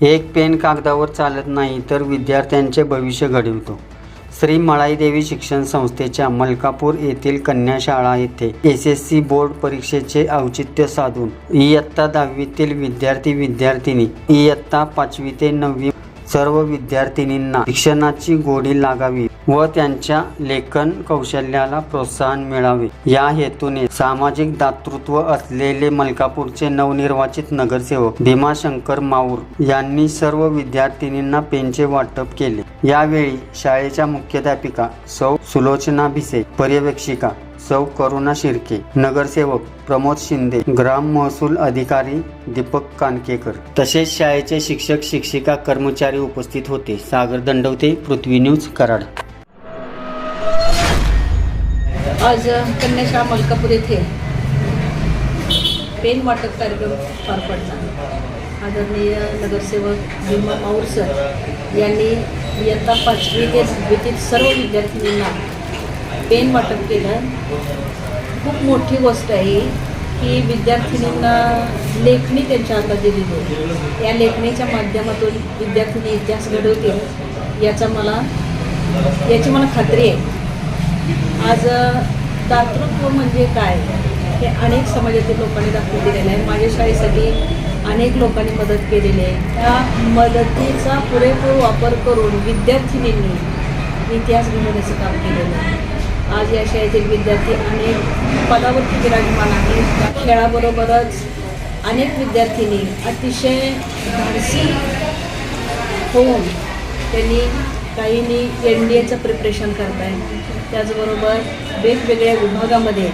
एक पेन कागदावर चालत नाही तर विद्यार्थ्यांचे भविष्य घडवितो. श्री मळाईदेवी शिक्षण संस्थेच्या मलकापूर येथील कन्या शाळा येथे SSC बोर्ड परीक्षेचे औचित्य साधून इयत्ता 10वीतील विद्यार्थी-विद्यार्थिनी, इयत्ता 5वी ते 9वी सर्व विद्यार्थिनींना शिक्षणाची गोडी लागावी व त्यांच्या लेखन कौशल्याला प्रोत्साहन मिळावे या हेतूने सामाजिक दातृत्व असलेले मलकापूरचे नवनिर्वाचित नगरसेवक भीमाशंकर माऊर यांनी सर्व विद्यार्थिनींना पेनचे वाटप केले. यावेळी शाळेच्या मुख्याध्यापिका सौ सुलोचना भिसे, पर्यवेक्षिका सौ करुणा शिर्के, नगरसेवक प्रमोद शिंदे, ग्राम महसूल अधिकारी दीपक कानकेकर तसेच शाळेचे शिक्षक शिक्षिका कर्मचारी उपस्थित होते. सागर दंडवते, पृथ्वी न्यूज, कराड. आज कन्याशाळा मलकापूर येथे पेन वाटप कार्यक्रम पार पडला. आदरणीय नगरसेवक भीमा माऊर सर यांनी इयत्ता 5वी ते 10वीतील सर्व विद्यार्थिनींना पेन वाटप केलं. खूप मोठी गोष्ट आहे की विद्यार्थिनींना लेखणी त्यांच्या हातात दिली होती. या लेखणीच्या माध्यमातून विद्यार्थिनी इतिहास घडवतील याची मला खात्री आहे. आज दातृत्व म्हणजे काय हे अनेक समाजातील लोकांनी दाखवून दिलेलं आहे. माझ्या शाळेसाठी अनेक लोकांनी मदत केलेली आहे. त्या मदतीचा पुरेपूर वापर करून विद्यार्थिनींनी इतिहास घडवण्याचं काम केलेलं आहे. आज या शाळेतील विद्यार्थी अनेक पदावरती विराजमान आहेत. त्या खेळाबरोबरच अनेक विद्यार्थिनी अतिशय धाडसी होऊन त्यांनी काहींनी NDAचं प्रिपरेशन करत आहे. त्याचबरोबर वेगवेगळ्या विभागामध्ये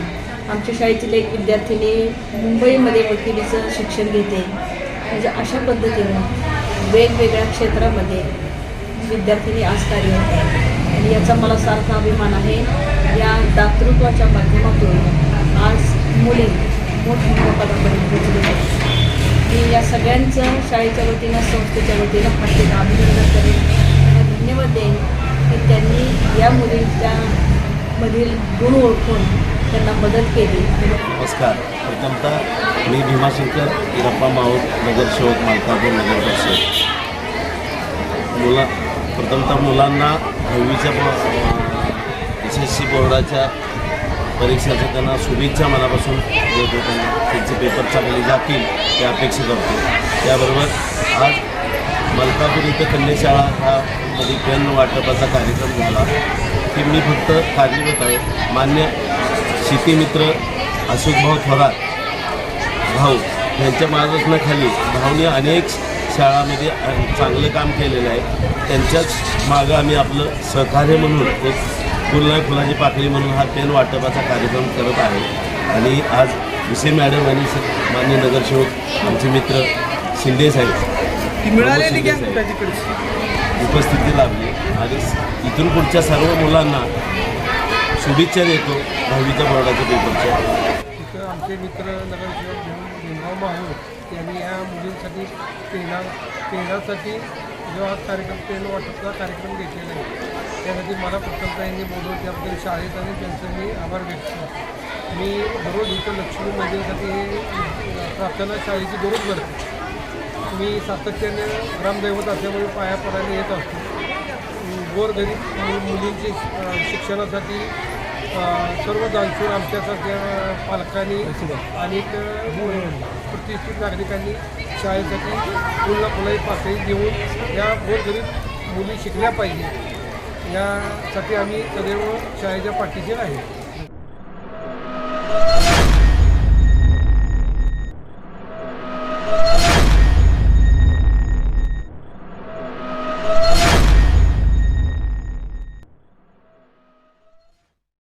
आमच्या शाळेतील एक विद्यार्थिनी मुंबईमध्ये वकिलीचं शिक्षण घेते. म्हणजे अशा पद्धतीनं वेगवेगळ्या क्षेत्रामध्ये विद्यार्थिनी आज कार्यरत आहे आणि याचा मला सार्थ अभिमान आहे. या दातृत्वाच्या माध्यमातून आज मुली मोठमोठ्या पदापर्यंत पोहोचले आहेत. मी या सगळ्यांचं शाळेच्या वतीनं संस्थेच्या वतीनं हार्दिक अभिनंदन करेन. त्यांना धन्यवाद देईन की त्यांनी या मुलींच्या मधील गुण ओळखून त्यांना मदत केली. नमस्कार. प्रथमतः मी भीमाशंकर गिरप्पा माऊर, नगरसेवक मलकापूर नगर परिषद. प्रथमतः मुलांना 10वीच्या SSC बोर्डाच्या परीक्षेच्या त्यांना शुभेच्छा मनापासून देतो. त्यांचे पेपर चांगले जातील हे अपेक्षा करतो. त्याबरोबर आज मलकापूर इथं कन्याशाळा हा मध्ये पेन वाटपाचा कार्यक्रम झाला की मी फक्त कारणीभूत आहे. मान्य शेतीमित्र अशोकभाऊ थोरात भाऊ यांच्या मार्गदर्शनाखाली भाऊने अनेक शाळामध्ये चांगलं काम केलेलं आहे. त्यांच्याच मागं आम्ही आपलं सहकार्य म्हणून एक फुल नाही फुलाची पाकळी म्हणून हा पेन वाटपाचा कार्यक्रम करत आहे. आणि आज विषय मॅडम आणि मान्य नगरसेवक आमचे मित्र शिंदे साहेब उपस्थिती लाभली आणि इथून पुढच्या सर्व मुलांना शुभेच्छा देतो 10वीच्या बोर्डाच्या पेपरच्या. तिथं आमचे मित्र नगरसेवक भीमराव माहूर यांनी या मुलींसाठी पेनासाठी जो हा कार्यक्रम पेन वाटपचा कार्यक्रम घेतलेला आहे त्यासाठी मला प्रथमतः यांनी बोलवून त्याबद्दल शाळेत आणि त्यांचं मी आभार व्यक्त करतो. मी दररोज इथं लक्ष्मी मंदिरासाठी हे प्रार्थना शाळेची दररोज करतो. मी सातत्याने ग्रामदैवत असल्यामुळे पाया पडायला येत असतो. गोरगरीब मुलींची शिक्षणासाठी सर्व दानशूर आमच्यासारख्या पालकांनी आणि प्रतिष्ठित नागरिकांनी शाळेसाठी फुलला फुलाई पाकळी देऊन या गोरगरीब मुली शिकल्या पाहिजे यासाठी आम्ही सदैव शाळेच्या पाठीशी आहे.